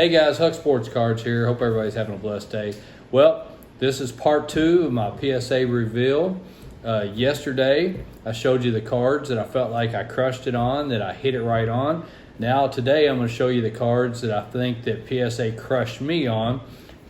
Hey guys, HUCK'S Sports Cards here. Hope everybody's having a blessed day. Well, this is part 2 of my PSA reveal. Yesterday, I showed you the cards that I felt like I crushed it on, that I hit it right on. Now today, I'm going to show you the cards that I think that PSA crushed me on.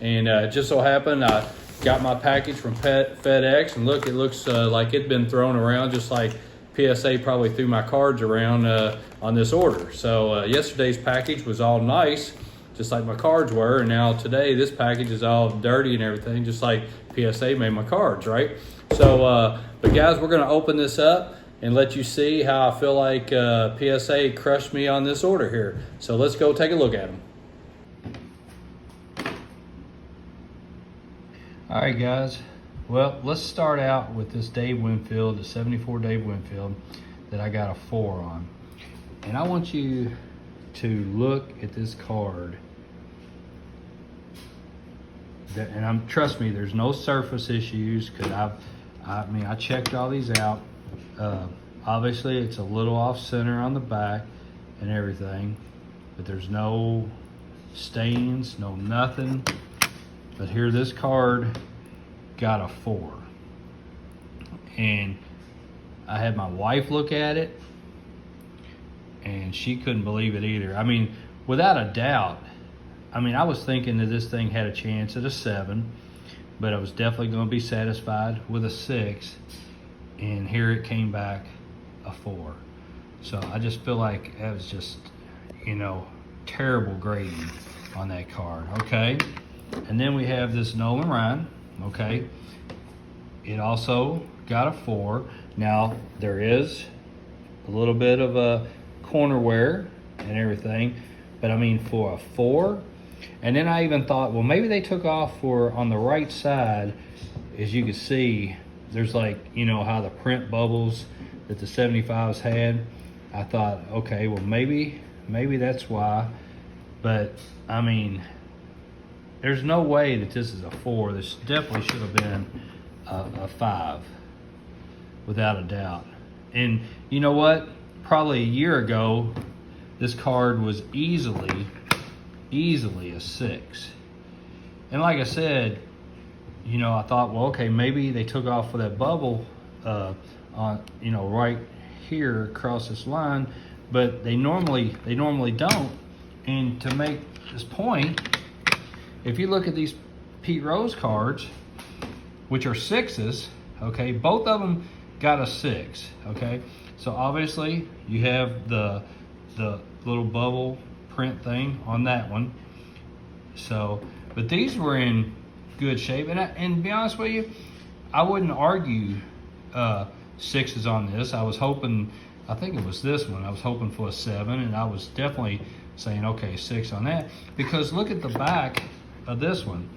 And it just so happened I got my package from FedEx, and look, it looks like it'd been thrown around just like PSA probably threw my cards around on this order. So yesterday's package was all nice, just like my cards were, and now today this package is all dirty and everything, just like PSA made my cards, right? So, but guys, we're gonna open this up and let you see how I feel like PSA crushed me on this order here. So let's go take a look at them. All right, guys. Well, let's start out with this Dave Winfield, the 74 Dave Winfield that I got a 4 on. And I want you to look at this card. And trust me, there's no surface issues, because I checked all these out. Obviously, it's a little off center on the back and everything, but there's no stains, no nothing. But here, this card got a 4, and I had my wife look at it, and she couldn't believe it either. I mean, without a doubt, I was thinking that this thing had a chance at a 7, but I was definitely going to be satisfied with a 6, and here it came back a 4. So I just feel like that was just, terrible grading on that card, okay? And then we have this Nolan Ryan, okay? It also got a 4. Now, there is a little bit of a corner wear and everything, but for a 4, and then I even thought, well, maybe they took off on the right side. As you can see, there's how the print bubbles that the 75s had. I thought, okay, well, maybe that's why. But there's no way that this is a 4. This definitely should have been a 5, without a doubt. And you know what? Probably a year ago, this card was easily a 6. And like I said, I thought, well, okay, maybe they took off for that bubble on, right here across this line, but they normally don't. And to make this point, if you look at these Pete Rose cards, which are 6s, okay, both of them got a 6, okay? So obviously you have the little bubble print thing on that one. So, but these were in good shape, and to be honest with you, I wouldn't argue 6s on this. I was hoping, I think it was this one, I was hoping for a 7, and I was definitely saying, okay, 6 on that, because look at the back of this one,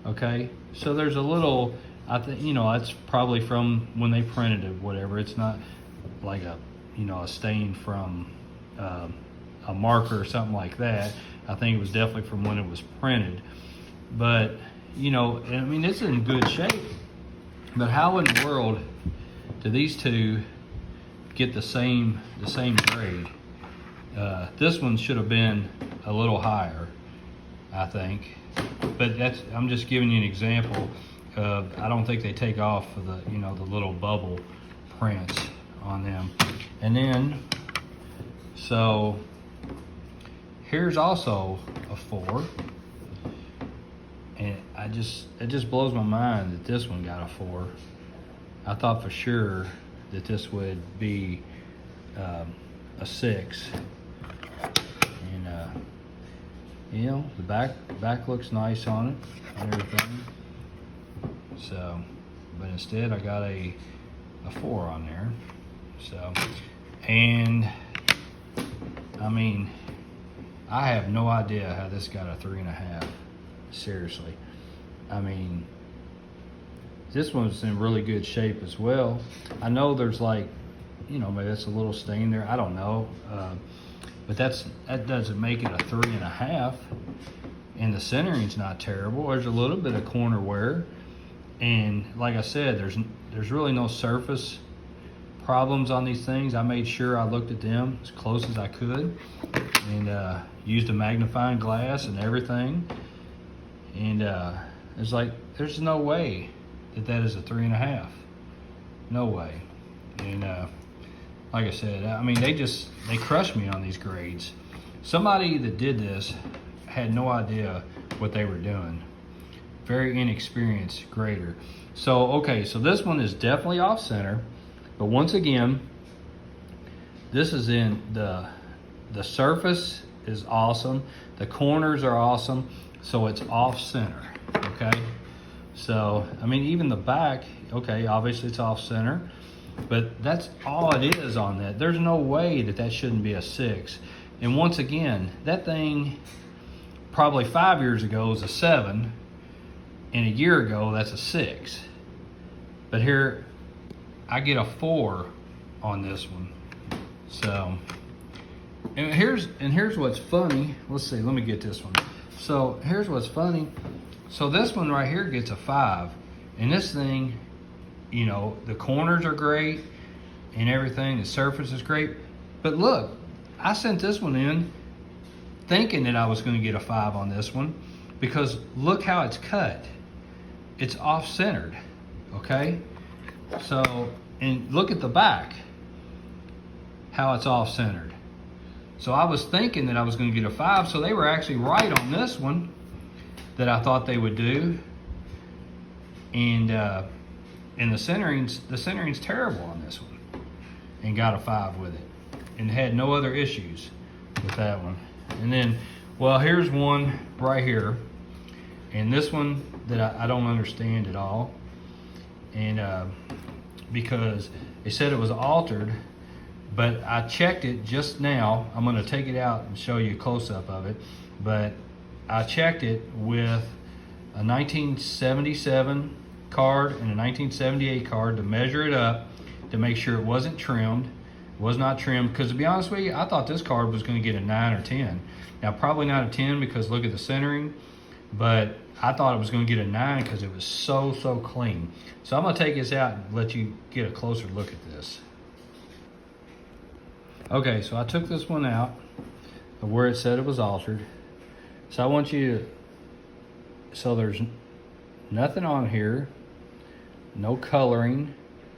okay? So there's a little, I think, it's probably from when they printed it, whatever. It's not like a stain from a marker or something like that. I think it was definitely from when it was printed. But, it's in good shape. But how in the world do these two get the same grade? This one should have been a little higher, I think. But I'm just giving you an example of, I don't think they take off for the the little bubble prints on them. And then, so here's also a 4, and it just blows my mind that this one got a 4. I thought for sure that this would be a 6. And the back looks nice on it and everything. So, but instead I got a 4 on there. So, and I have no idea how this got a 3.5. Seriously. This one's in really good shape as well. I know there's maybe that's a little stain there. I don't know. But that doesn't make it a 3.5. And the centering's not terrible. There's a little bit of corner wear. And like I said, there's really no surface problems on these things. I made sure I looked at them as close as I could, and used a magnifying glass and everything. And it's like, there's no way that that is a 3.5. No way. And like I said, I mean, they crushed me on these grades. Somebody that did this had no idea what they were doing. Very inexperienced grader. So, okay, so this one is definitely off center, but once again, this is in the surface is awesome. The corners are awesome. So it's off center, okay? So, I mean, even the back, okay, obviously it's off center, but that's all it is on that. There's no way that that shouldn't be a 6. And once again, that thing probably 5 years ago was a 7, and a year ago that's a 6. But here, I get a 4 on this one. So, and here's what's funny. Let's see, let me get this one. So here's what's funny. So this one right here gets a 5, and this thing, you know, the corners are great and everything. The surface is great, but look, I sent this one in thinking that I was going to get a 5 on this one, because look how it's cut. It's off centered, okay? So, and look at the back, how it's off centered. So I was thinking that I was going to get a 5, so they were actually right on this one that I thought they would do. And the centering's terrible on this one, and got a 5 with it, and had no other issues with that one. And then, well, here's one right here, and this one that I don't understand at all, and because they said it was altered. But I checked it just now. I'm going to take it out and show you a close-up of it. But I checked it with a 1977 card and a 1978 card to measure it up to make sure it wasn't trimmed. It was not trimmed, because to be honest with you, I thought this card was going to get a 9 or 10. Now, probably not a 10 because look at the centering, but I thought it was going to get a 9 because it was so clean. So I'm going to take this out and let you get a closer look at this. Okay, so I took this one out of where it said it was altered. So I want you to, so there's nothing on here, no coloring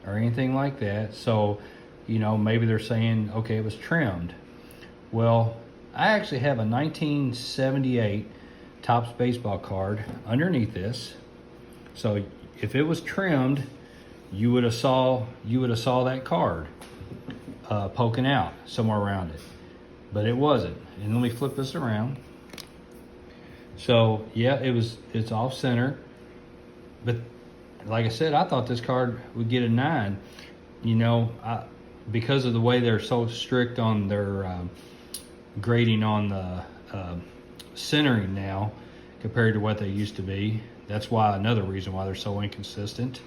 or anything like that. So, you know, maybe they're saying, okay, it was trimmed. Well, I actually have a 1978 Topps baseball card underneath this. So if it was trimmed, you would have saw that card poking out somewhere around it, but it wasn't. And let me flip this around. So yeah, it's off center, but like I said, I thought this card would get a 9. You know, because of the way they're so strict on their grading on the centering now compared to what they used to be. That's why, another reason why they're so inconsistent.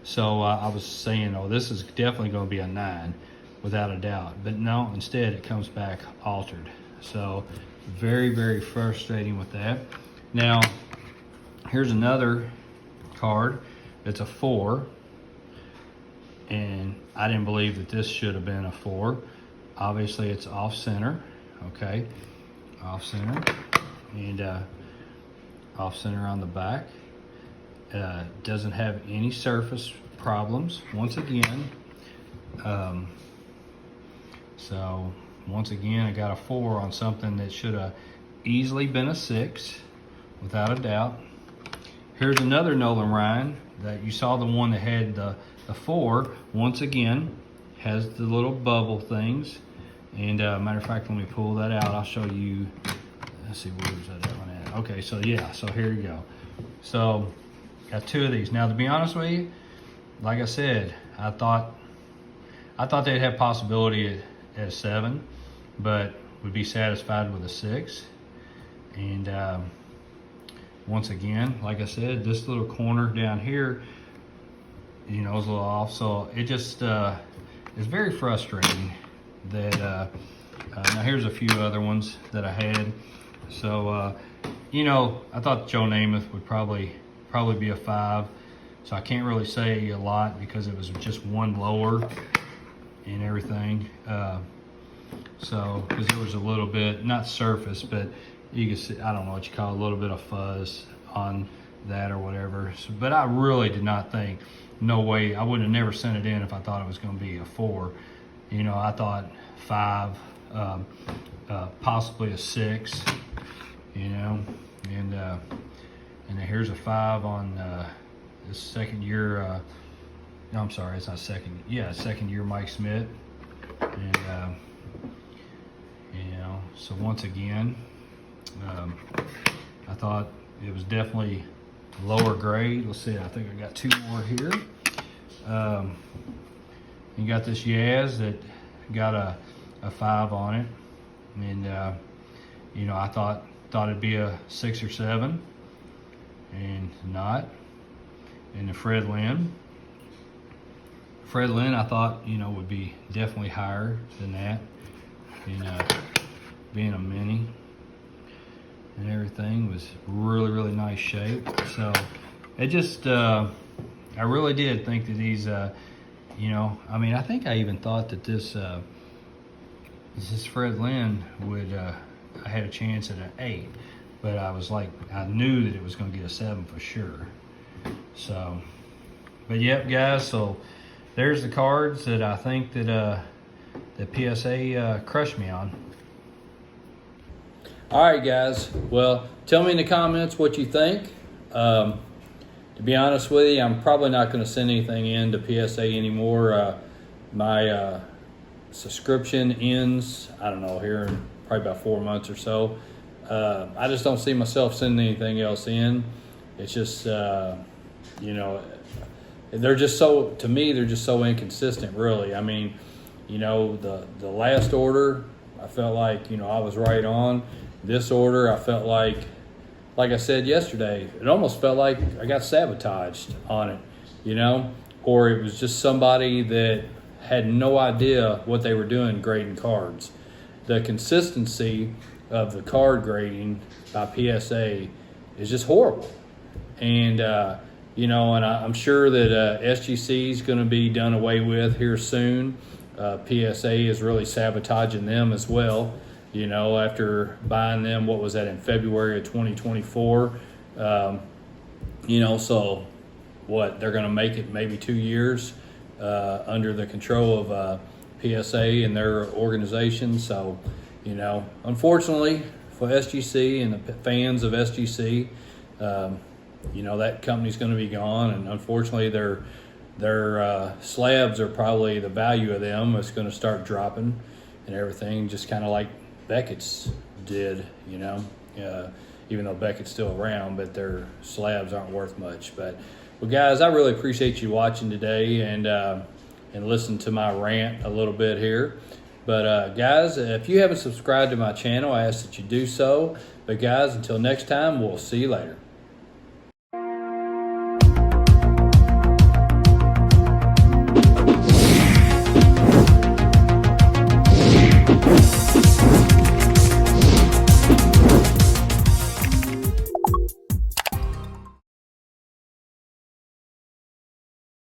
So I was saying, oh, this is definitely going to be a 9 without a doubt. But no, instead it comes back altered. So very frustrating with that. Now, here's another card that's a 4. And I didn't believe that this should have been a 4. Obviously it's off center, okay? Off center, and off center on the back. Doesn't have any surface problems, once again. So once again, I got a 4 on something that should have easily been a 6, without a doubt. Here's another Nolan Ryan that you saw, the one that had the 4. Once again, has the little bubble things. And matter of fact, let me pull that out. I'll show you. Let's see, where's that one at? Okay, so yeah, so here you go. So got 2 of these. Now, to be honest with you, like I said, I thought they'd have possibility at 7, but would be satisfied with a 6. And once again, like I said, this little corner down here, you know, is a little off. So it just is very frustrating that now here's a few other ones that I had. So you know, I thought Joe Namath would probably be a 5. So I can't really say a lot because it was just one lower and everything. So, because there was a little bit, not surface, but you can see, I don't know what you call it, a little bit of fuzz on that or whatever. So, but I really did not think, no way, I would have never sent it in if I thought it was going to be a 4. You know, I thought 5, possibly a 6, you know, and here's a 5 on this second year, no, I'm sorry, it's not second, yeah, second year Mike Smith. And, you know, so once again, I thought it was definitely lower grade. Let's see, I think I got 2 more here. You got this Yaz that got a 5 on it. And, you know, I thought it'd be a 6 or 7, and not. And the Fred Lynn, I thought, you know, would be definitely higher than that, you know, being a mini, and everything was really nice shape. So it just, I really did think that these, you know, I mean, I think I even thought that this Fred Lynn would, I had a chance at an 8, but I was like, I knew that it was going to get a 7 for sure. So, but yep, guys, so there's the cards that I think that PSA crushed me on. All right, guys. Well, tell me in the comments what you think. To be honest with you, I'm probably not going to send anything in to PSA anymore. My subscription ends, I don't know, here in probably about 4 months or so. I just don't see myself sending anything else in. It's just, you know, they're just so, to me, they're just so inconsistent, really. I mean, you know, the last order, I felt like, you know, I was right on. This order, I felt like I said yesterday, it almost felt like I got sabotaged on it, you know, or it was just somebody that had no idea what they were doing grading cards. The consistency of the card grading by PSA is just horrible. And, you know, and I'm sure that SGC is going to be done away with here soon. PSA is really sabotaging them as well. You know, after buying them, what was that, in February of 2024? You know, so what, they're going to make it maybe 2 years under the control of PSA and their organization. So, you know, unfortunately for SGC and the fans of SGC, you know, that company's going to be gone, and unfortunately their slabs are probably, the value of them is going to start dropping and everything, just kind of like Beckett's did, you know, even though Beckett's still around, but their slabs aren't worth much. But, well, guys, I really appreciate you watching today and listen to my rant a little bit here. But, guys, if you haven't subscribed to my channel, I ask that you do so. But, guys, until next time, we'll see you later.